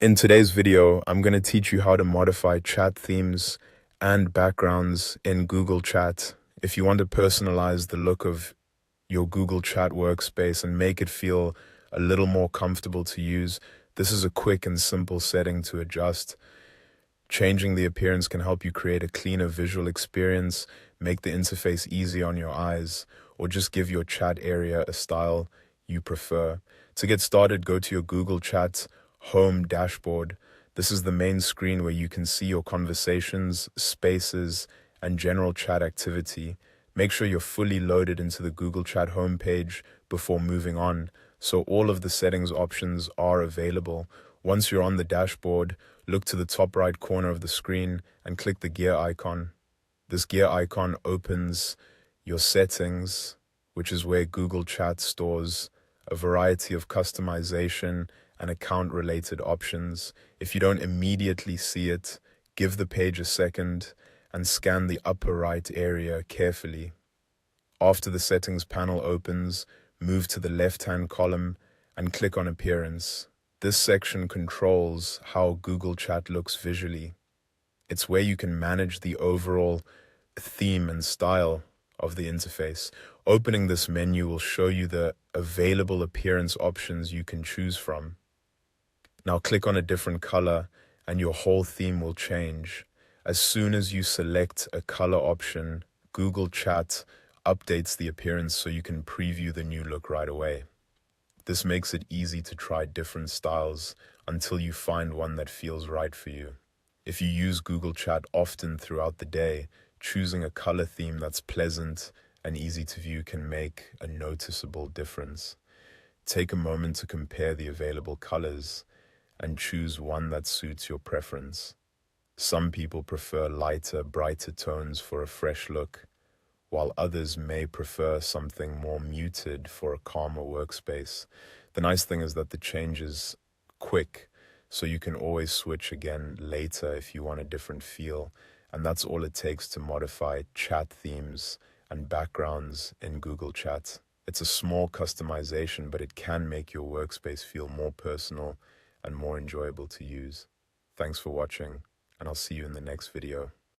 In today's video, I'm going to teach you how to modify chat themes and backgrounds in Google Chat. If you want to personalize the look of your Google Chat workspace and make it feel a little more comfortable to use, this is a quick and simple setting to adjust. Changing the appearance can help you create a cleaner visual experience, make the interface easy on your eyes, or just give your chat area a style you prefer. To get started, go to your Google Chat home dashboard. This is the main screen where you can see your conversations, spaces, and general chat activity. Make sure you're fully loaded into the Google Chat homepage before moving on, so all of the settings options are available. Once you're on the dashboard, look to the top right corner of the screen and click the gear icon. This gear icon opens your settings, which is where Google Chat stores a variety of customization and account-related options. If you don't immediately see it, give the page a second and scan the upper right area carefully. After the settings panel opens, move to the left-hand column and click on Appearance. This section controls how Google Chat looks visually. It's where you can manage the overall theme and style of the interface. Opening this menu will show you the available appearance options you can choose from. Now click on a different color and your whole theme will change. As soon as you select a color option, Google Chat updates the appearance so you can preview the new look right away. This makes it easy to try different styles until you find one that feels right for you. If you use Google Chat often throughout the day, choosing a color theme that's pleasant and easy to view can make a noticeable difference. Take a moment to compare the available colors and choose one that suits your preference. Some people prefer lighter, brighter tones for a fresh look, while others may prefer something more muted for a calmer workspace. The nice thing is that the change is quick, so you can always switch again later if you want a different feel, and that's all it takes to modify chat themes and backgrounds in Google Chat. It's a small customization, but it can make your workspace feel more personal and more enjoyable to use. Thanks for watching, and I'll see you in the next video.